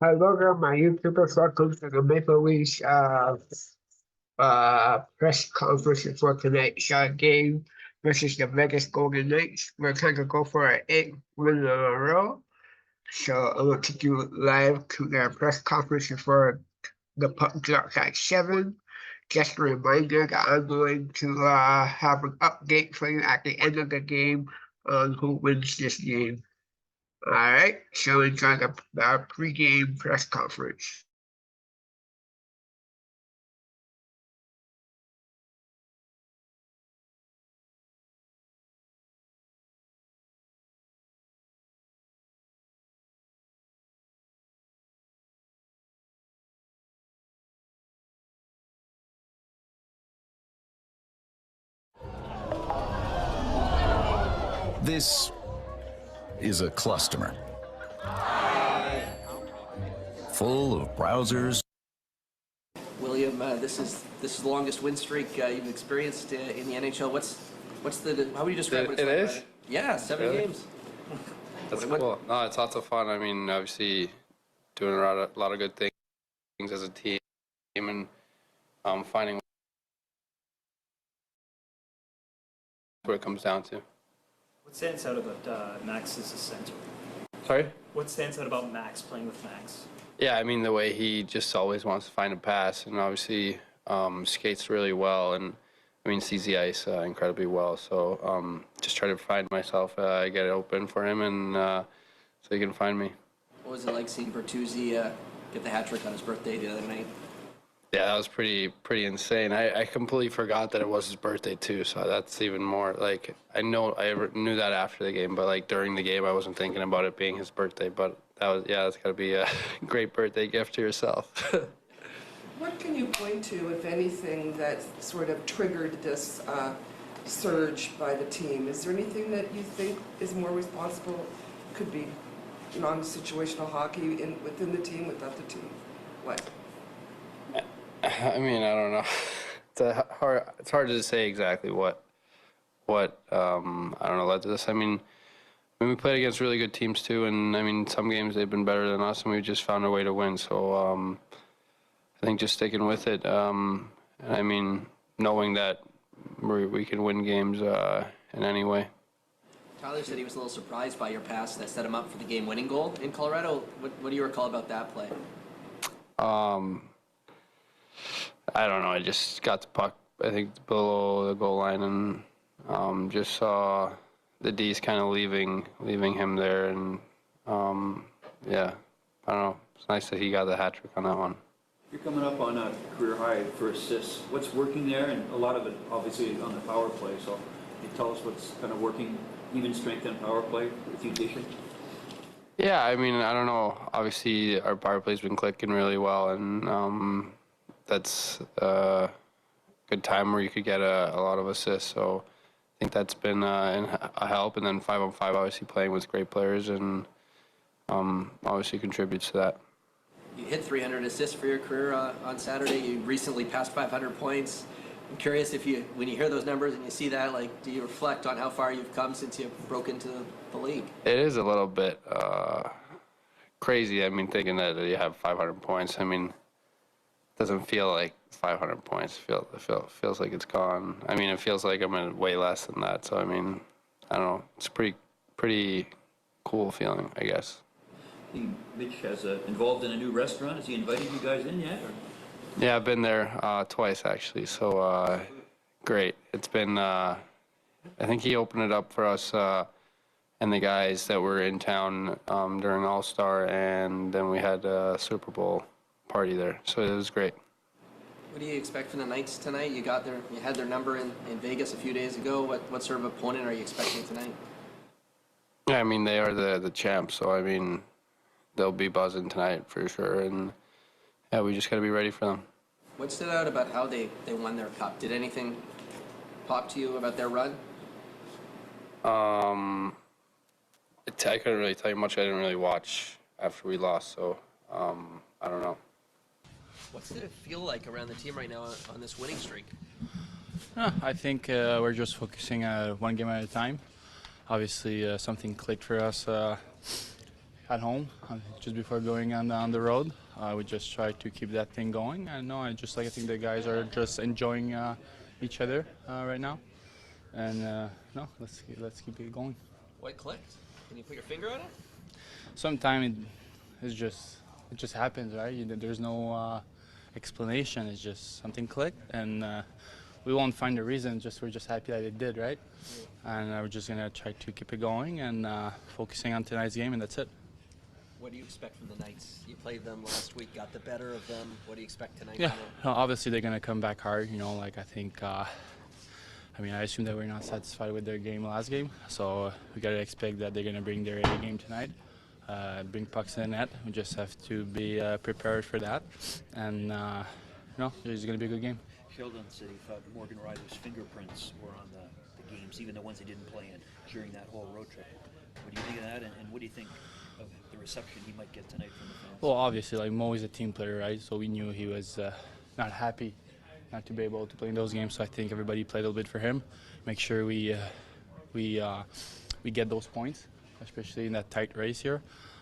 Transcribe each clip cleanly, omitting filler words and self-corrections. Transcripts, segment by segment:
Hello there, my YouTubers. Welcome to the Maple Leafs press conference for tonight's game versus the Vegas Golden Knights. We're trying to go for an 8 win in a row. So I'm going to take you live to their press conference before the puck drops at 7. Just a reminder that I'm going to have an update for you at the end of the game on who wins this game. All right, so enjoy the pregame press conference. This is a cluster full of browsers. William, this is the longest win streak you've experienced in the NHL. How would you describe what it's It like? is? Right? Yeah, 7 Really? games. That's cool. No, it's lots of fun. I mean, obviously, doing a lot of good things as a team and finding what it comes down to. What stands out about Max as a center? Sorry? What stands out about Max playing with Max? Yeah, I mean, the way he just always wants to find a pass and obviously skates really well and, I mean, sees the ice incredibly well. So just try to find myself, get it open for him and so he can find me. What was it like seeing Bertuzzi get the hat trick on his birthday the other night? Yeah, that was pretty insane. I completely forgot that it was his birthday too, so that's even more like I knew that after the game, but like during the game I wasn't thinking about it being his birthday. But that's gotta be a great birthday gift to yourself. What can you point to, if anything, that sort of triggered this surge by the team? Is there anything that you think is more responsible? Could be non-situational hockey within the team, without the team? What? I mean, I don't know. It's hard to say exactly what I don't know led to this. I mean, we played against really good teams too, and I mean, some games they've been better than us, and we just found a way to win. So I think just sticking with it. I mean, knowing that we can win games in any way. Tyler said he was a little surprised by your pass that set him up for the game-winning goal in Colorado. What do you recall about that play? I don't know. I just got the puck, I think, below the goal line, and just saw the D's kind of leaving him there, and yeah, I don't know. It's nice that he got the hat trick on that one. You're coming up on a career high for assists. What's working there? And a lot of it, obviously, on the power play. So, can you tell us what's kind of working, even strength and power play with you, Jason? Yeah, I mean, I don't know. Obviously, our power play's been clicking really well, and that's a good time where you could get a lot of assists. So I think that's been a help. And then 5-on-5, obviously playing with great players, and obviously contributes to that. You hit 300 assists for your career on Saturday. You recently passed 500 points. I'm curious when you hear those numbers and you see that, like, do you reflect on how far you've come since you broke into the league? It is a little bit crazy. I mean, thinking that you have 500 points. I mean, it doesn't feel like 500 points. It feels like it's gone. I mean, it feels like I'm at way less than that. So I mean, I don't know. It's a pretty cool feeling, I guess. Mitch has involved in a new restaurant. Has he invited you guys in yet? Or? Yeah, I've been there twice actually. So great. It's been. I think he opened it up for us and the guys that were in town during All-Star, and then we had a Super Bowl party there. So it was great. What do you expect from the Knights tonight? You had their number in Vegas a few days ago. What sort of opponent are you expecting tonight? Yeah, I mean, they are the champs, so I mean, they'll be buzzing tonight for sure, and yeah, we just got to be ready for them. What stood out about how they won their cup? Did anything pop to you about their run? I couldn't really tell you much. I didn't really watch after we lost, so I don't know. What's it feel like around the team right now on this winning streak? I think we're just focusing one game at a time. Obviously, something clicked for us at home just before going on the road. We just try to keep that thing going. And no, I think the guys are just enjoying each other right now. And no, let's keep it going. What clicked? Can you put your finger on it? Sometimes it just happens, right? There's no explanation. It's just something clicked, and we won't find a reason. We're just happy that it did, right? And we're just gonna try to keep it going and focusing on tonight's game, and that's it. What do you expect from the Knights? You played them last week, got the better of them. What do you expect tonight? Yeah, no, obviously they're gonna come back hard. Like I think. I assume that we're not satisfied with their game last game, so we gotta expect that they're gonna bring their A game tonight. Bring pucks in the net. We just have to be prepared for that, and it's going to be a good game. Sheldon said he thought Morgan Ryder's fingerprints were on the games, even the ones he didn't play in during that whole road trip. What do you think of that, and what do you think of the reception he might get tonight from the fans? Well, obviously, Mo is a team player, right? So we knew he was not happy not to be able to play in those games. So I think everybody played a little bit for him. Make sure we get those points, especially in that tight race here.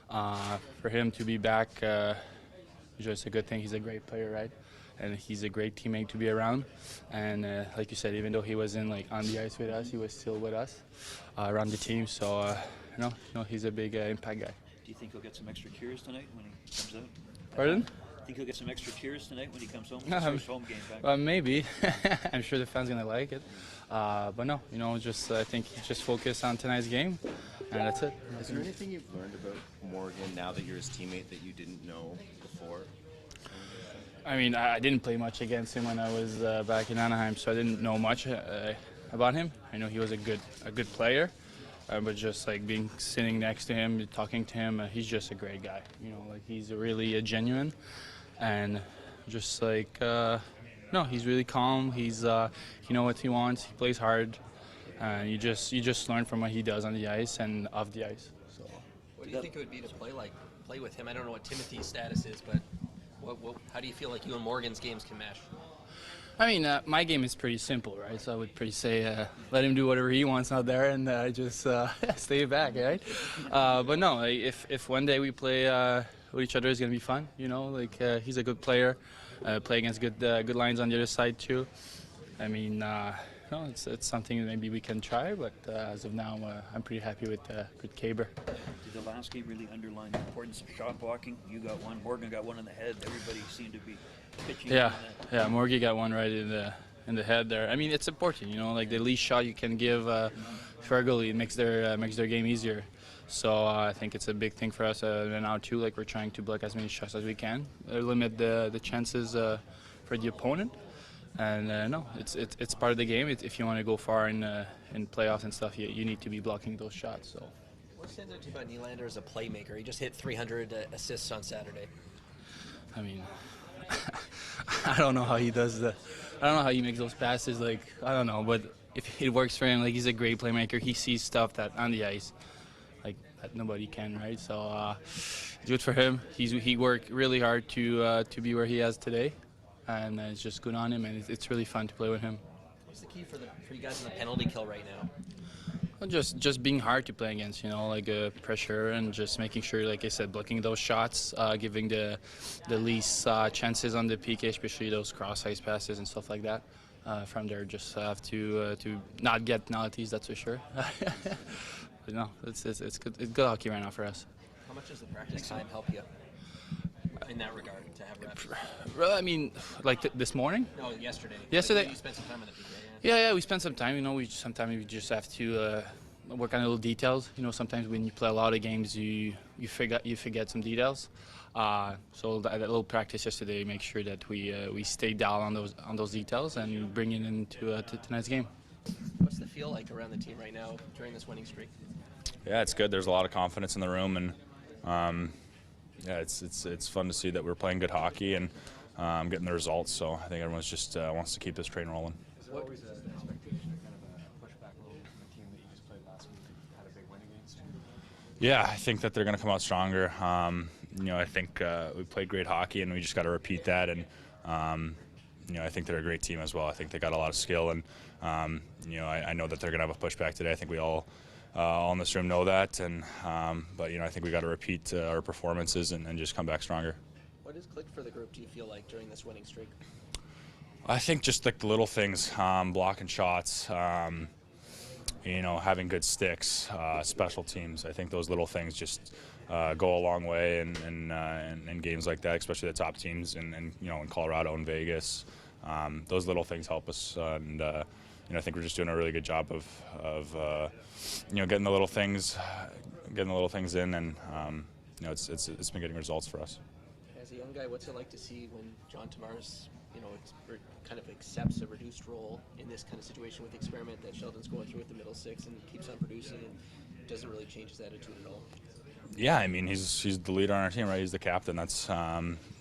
For him to be back, is just a good thing. He's a great player, right? And he's a great teammate to be around. And like you said, even though he wasn't on the ice with us, he was still with us around the team. So he's a big impact guy. Do you think he'll get some extra cheers tonight when he comes out? Pardon? Think he'll get some extra cheers tonight when he comes home? His first home game back. Well, maybe. I'm sure the fans gonna like it. But no, I think just focus on tonight's game, and that's it. Is there anything you've learned about Morgan now that you're his teammate that you didn't know before? I didn't play much against him when I was back in Anaheim, so I didn't know much about him. I know he was a good player, but just being sitting next to him, talking to him, he's just a great guy. He's really a genuine, and just he's really calm. He's he knows what he wants. He plays hard, and you just learn from what he does on the ice and off the ice. So. What do you think it would be to play with him? I don't know what Timothy's status is, but how do you feel like you and Morgan's games can mesh? My game is pretty simple, right? So I would pretty say let him do whatever he wants out there and just stay back, right? But no, if one day we play with each other, it's gonna be fun. He's a good player. Play against good lines on the other side too. It's something that maybe we can try, but as of now, I'm pretty happy with Kaber. Did the last game really underline the importance of shot blocking? You got one, Morgan got one in the head. Everybody seemed to be pitching. Yeah, Morgan got one right in the head there. It's important, the least shot you can give for a goalie, it makes their game easier. So I think it's a big thing for us now too. We're trying to block as many shots as we can, limit the chances for the opponent. And no, it's part of the game. If you want to go far in playoffs and stuff, you need to be blocking those shots. So. What stands out to you about Nylander as a playmaker? He just hit 300 assists on Saturday. I don't know how he does that. I don't know how he makes those passes. I don't know, but if it works for him, he's a great playmaker. He sees stuff that on the ice, that nobody can, right? So good for him. He worked really hard to be where he is today. And it's just good on him, and it's really fun to play with him. What's the key for you guys in the penalty kill right now? Well, just being hard to play against, pressure and just making sure, like I said, blocking those shots, giving the least chances on the PK, especially those cross-ice passes and stuff like that. From there, just have to not get penalties, that's for sure. But no, it's good hockey right now for us. How much does the practice time help you in that regard to have reps? Well, this morning? No, yesterday. Yesterday. You spent some time on the PK. Yeah, we spent some time. Sometimes we just have to work on little details. Sometimes when you play a lot of games, you forget some details. So that little practice yesterday, make sure that we stay down on those details and bring it into tonight's game. What's the feel like around the team right now during this winning streak? Yeah, it's good. There's a lot of confidence in the room, and it's fun to see that we're playing good hockey and getting the results. So I think everyone's just wants to keep this train rolling. Is there always an expectation of kind of a pushback role from the team that you just played last week and had a big win against? Yeah, I think that they're going to come out stronger. I think we played great hockey, and we just got to repeat that. And I think they're a great team as well. I think they got a lot of skill, and I know that they're going to have a pushback today. I think we all all in this room know that. And but I think we got to repeat our performances and just come back stronger. What has clicked for the group, do you feel like, during this winning streak? I think just like the little things, blocking shots, having good sticks, special teams. I think those little things just go a long way in games like that, especially the top teams in Colorado and Vegas. Those little things help us, and I think we're just doing a really good job of getting the little things in, and it's been getting results for us. As a young guy, what's it like to see when John Tavares, kind of accepts a reduced role in this kind of situation with the experiment that Sheldon's going through with the middle six and keeps on producing and doesn't really change his attitude at all? Yeah, I mean he's the leader on our team, right? He's the captain. That's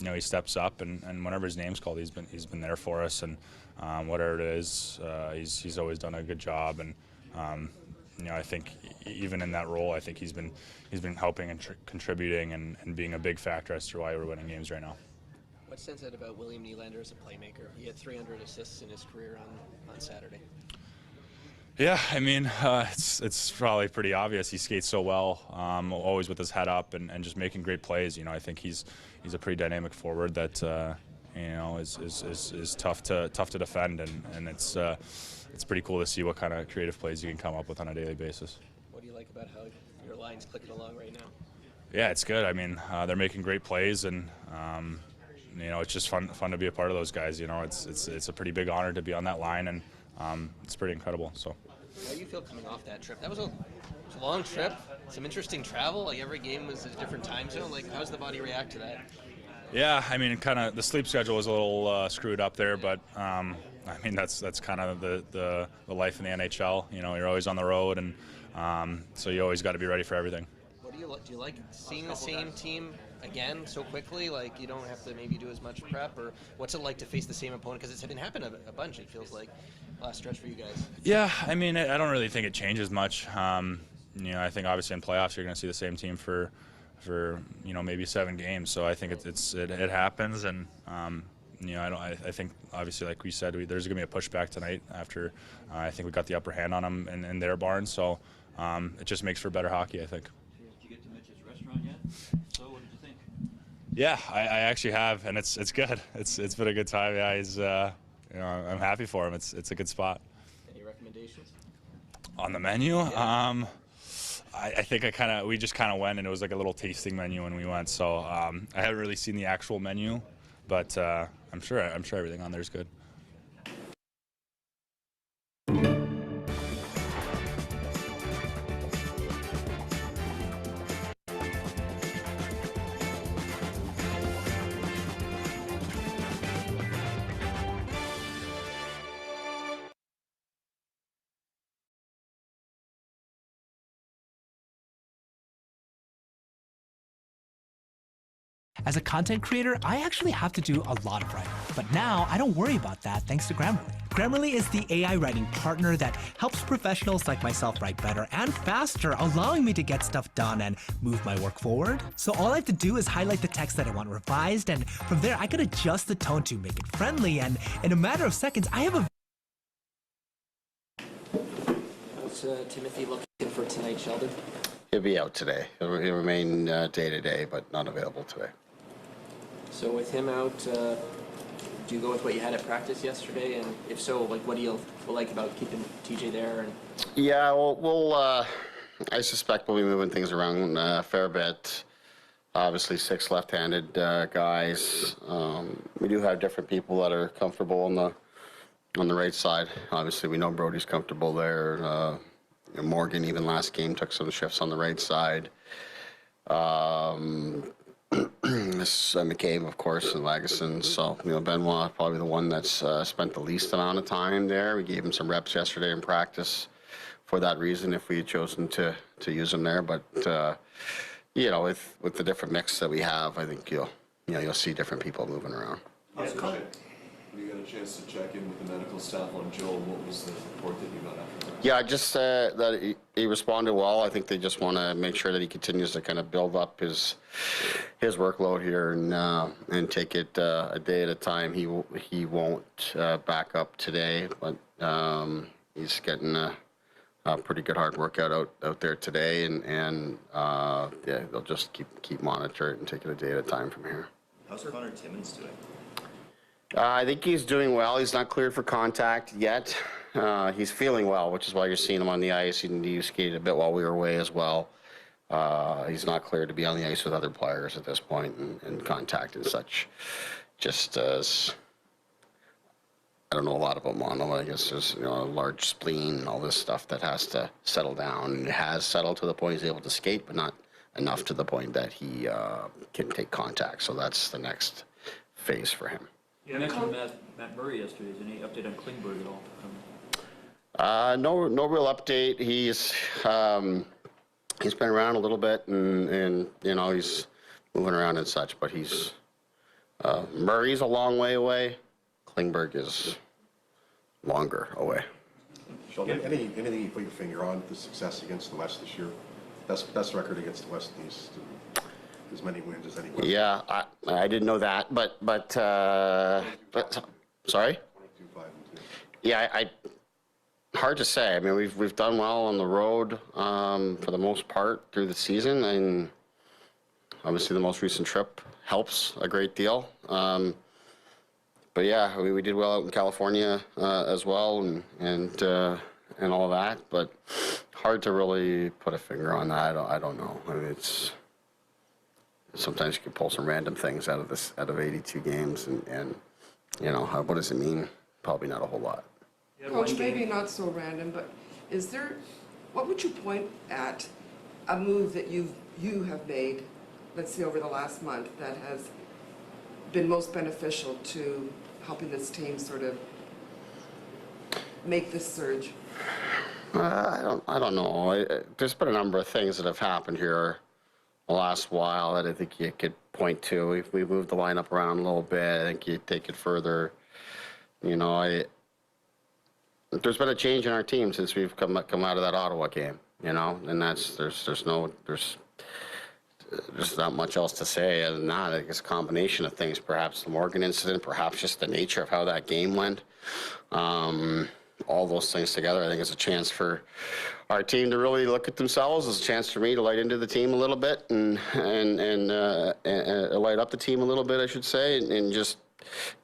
he steps up, and whenever his name's called, he's been there for us, and whatever it is, he's always done a good job, and I think even in that role, I think he's been helping and contributing and being a big factor as to why we're winning games right now. What stands out about William Nylander as a playmaker? He had 300 assists in his career on Saturday. Yeah, I mean, it's probably pretty obvious. He skates so well, always with his head up and just making great plays. I think he's a pretty dynamic forward that is tough to defend, and it's pretty cool to see what kind of creative plays you can come up with on a daily basis. What do you like about how your line's clicking along right now? Yeah, it's good. I mean, they're making great plays, and it's just fun to be a part of those guys. It's a pretty big honor to be on that line, and it's pretty incredible. So. How do you feel coming off that trip? That was a long trip, some interesting travel. Like every game was a different time zone. Like how does the body react to that? Yeah, I mean, kind of the sleep schedule was a little screwed up there, but I mean that's kind of the life in the NHL. You're always on the road, and so you always got to be ready for everything. What do you like seeing the same team again so quickly? Like you don't have to maybe do as much prep, or what's it like to face the same opponent? Because it's been happening a bunch. It feels like last stretch for you guys. Yeah, I mean, I don't really think it changes much. I think obviously in playoffs you're going to see the same team for maybe 7 games. So I think it happens, and I think obviously like we said, there's going to be a pushback tonight after I think we got the upper hand on them in their barn. So it just makes for better hockey, I think. Did you get to Mitch's restaurant yet? So what did you think? Yeah, I actually have, and it's good. It's been a good time. Yeah, he's I'm happy for him. It's a good spot. Any recommendations? On the menu? Yeah. I think we just kind of went, and it was like a little tasting menu when we went. So I haven't really seen the actual menu, but I'm sure everything on there is good. As a content creator, I actually have to do a lot of writing. But now I don't worry about that thanks to Grammarly. Grammarly is the AI writing partner that helps professionals like myself write better and faster, allowing me to get stuff done and move my work forward. So all I have to do is highlight the text that I want revised, and from there I can adjust the tone to make it friendly, and in a matter of seconds, I have a... What's Timothy looking for tonight, Sheldon? He'll be out today. He'll remain day-to-day, but not available today. So with him out, do you go with what you had at practice yesterday? And if so, like, what do you like about keeping TJ there? And yeah, we'll I suspect we'll be moving things around a fair bit. Obviously, 6 left-handed guys. We do have different people that are comfortable on the right side. Obviously, we know Brody's comfortable there. Morgan, even last game, took some shifts on the right side. McCabe, of course, and Lagesson. So, Benoit probably the one that's spent the least amount of time there. We gave him some reps yesterday in practice for that reason, if we had chosen to use him there. But with the different mix that we have, I think you'll see different people moving around. When you got a chance to check in with the medical staff on Joe, what was the report that you got after that? Yeah, just that he responded well. I think they just want to make sure that he continues to kind of build up his workload here and take it a day at a time. He won't back up today, but he's getting a a pretty good hard workout out there today, and yeah, they'll just keep monitoring it and take it a day at a time from here. How's Connor Timmins doing? I think he's doing well. He's not cleared for contact yet. He's feeling well, which is why you're seeing him on the ice. He skated a bit while we were away as well. He's not cleared to be on the ice with other players at this point and contact and such. Just as I don't know a lot about mono. I guess there's a large spleen and all this stuff that has to settle down. And it has settled to the point he's able to skate, but not enough to the point that he can take contact. So that's the next phase for him. You mentioned Matt Murray yesterday. Is there any update on Klingberg at all? No real update. He's been around a little bit, and he's moving around and such. But he's Murray's a long way away. Klingberg is longer away. Sheldon, anything you put your finger on the success against the West this year? Best record against the West and East. As many wins as anyone. Yeah, I didn't know that, but sorry. 22-5-2. Yeah, hard to say. I mean, we've done well on the road for the most part through the season, and obviously the most recent trip helps a great deal. But yeah, we did well out in California as well, and all that. But hard to really put a finger on that. I don't know. I mean, sometimes you can pull some random things out of 82 games, and what does it mean? Probably not a whole lot. Coach, maybe not so random, but what would you point at a move that you have made, let's say over the last month, that has been most beneficial to helping this team sort of make this surge? I don't know. There's been a number of things that have happened here the last while that I think you could point to. If we moved the lineup around a little bit, I think you take it further. There's been a change in our team since we've come out of that Ottawa game, and there's not much else to say other than that. I think it's a combination of things, perhaps the Morgan incident, perhaps just the nature of how that game went. All those things together, I think it's a chance for our team to really look at themselves. It's a chance for me to light into the team a little bit and light up the team a little bit, I should say, and just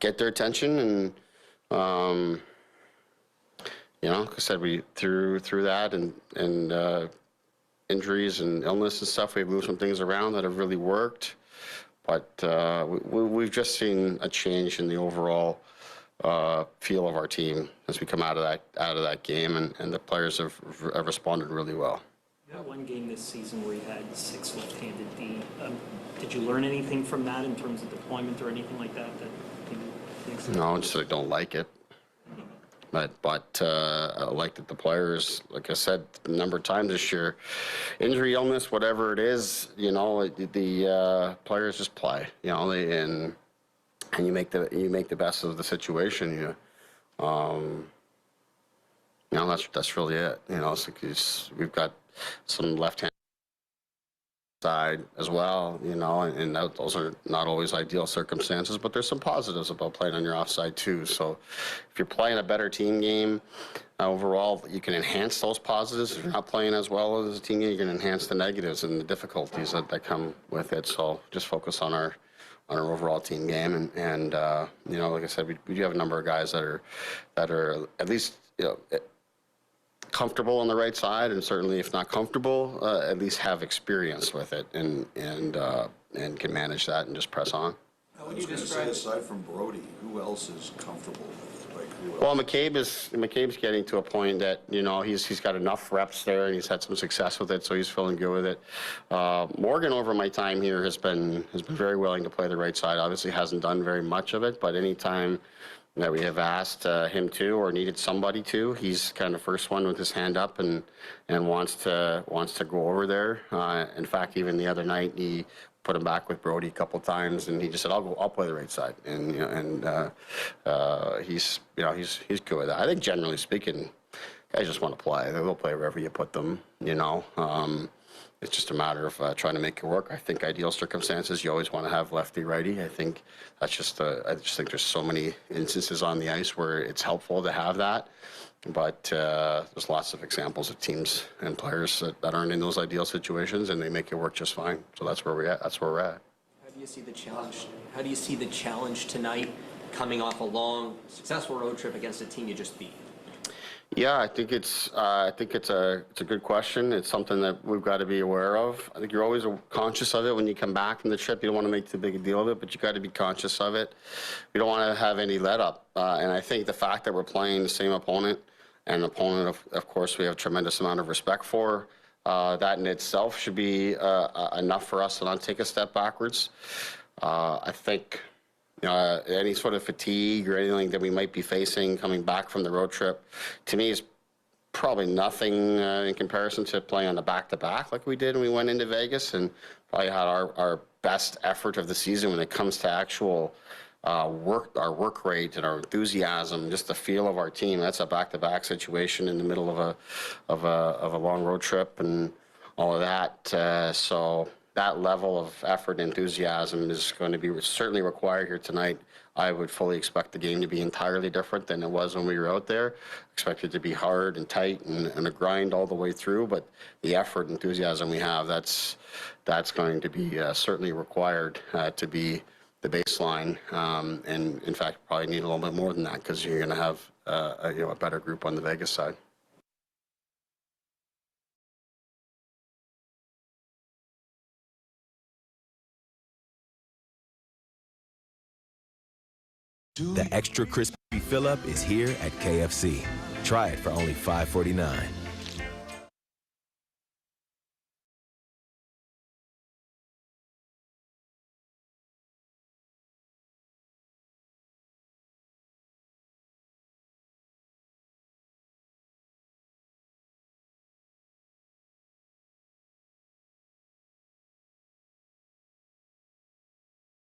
get their attention. And like I said, we through that and injuries and illness and stuff, we've moved some things around that have really worked. But we've just seen a change in the overall feel of our team as we come out of that game, and the players have responded really well. You had one game this season where you had 6 left-handed D. Did you learn anything from that in terms of deployment or anything like that? No, just I don't like it. But I like that the players, like I said, a number of times this year, injury, illness, whatever it is, the players just play, and you make the best of the situation. That's really it. It's like we've got some left-hand side as well, and those are not always ideal circumstances, but there's some positives about playing on your offside too. So if you're playing a better team game overall, you can enhance those positives. If you're not playing as well as a team game, you can enhance the negatives and the difficulties that come with it. So just focus on our overall team game, and like I said, we do have a number of guys that are at least comfortable on the right side, and certainly if not comfortable, at least have experience with it and can manage that and just press on. How would you describe, aside from Brody, who else is comfortable with? Well, McCabe's getting to a point that he's got enough reps there, and he's had some success with it, so he's feeling good with it. Morgan, over my time here, has been very willing to play the right side. Obviously, hasn't done very much of it, but anytime that we have asked him to or needed somebody to, he's kind of first one with his hand up and wants to go over there. In fact, even the other night, he put him back with Brody a couple times, and he just said, "I'll play the right side," and he's good with that. I think generally speaking, guys just want to play. They'll play wherever you put them. It's just a matter of trying to make it work. I think ideal circumstances, you always want to have lefty-righty. I think that's just I just think there's so many instances on the ice where it's helpful to have that. But there's lots of examples of teams and players that aren't in those ideal situations, and they make it work just fine. So that's where we're at. That's where we're at. How do you see the challenge? How do you see the challenge tonight, coming off a long, successful road trip against a team you just beat? Yeah, I think it's a good question. It's something that we've got to be aware of. I think you're always conscious of it when you come back from the trip. You don't want to make too big a deal of it, but you got to be conscious of it. You don't want to have any let up. And I think the fact that we're playing the same opponent, and an opponent, of course, we have a tremendous amount of respect for, that in itself should be enough for us to not take a step backwards. I think any sort of fatigue or anything that we might be facing coming back from the road trip, to me, is probably nothing in comparison to playing on the back-to-back like we did when we went into Vegas, and probably had our best effort of the season when it comes to actual our work rate and our enthusiasm, just the feel of our team. That's a back-to-back situation in the middle of a long road trip and all of that. So that level of effort and enthusiasm is going to be certainly required here tonight. I would fully expect the game to be entirely different than it was when we were out there. Expect it to be hard and tight and a grind all the way through, but the effort and enthusiasm we have, that's going to be certainly required to be the baseline, and in fact probably need a little bit more than that, because you're going to have a better group on the Vegas side. The extra crispy fill-up is here at KFC. Try it for only $5.49.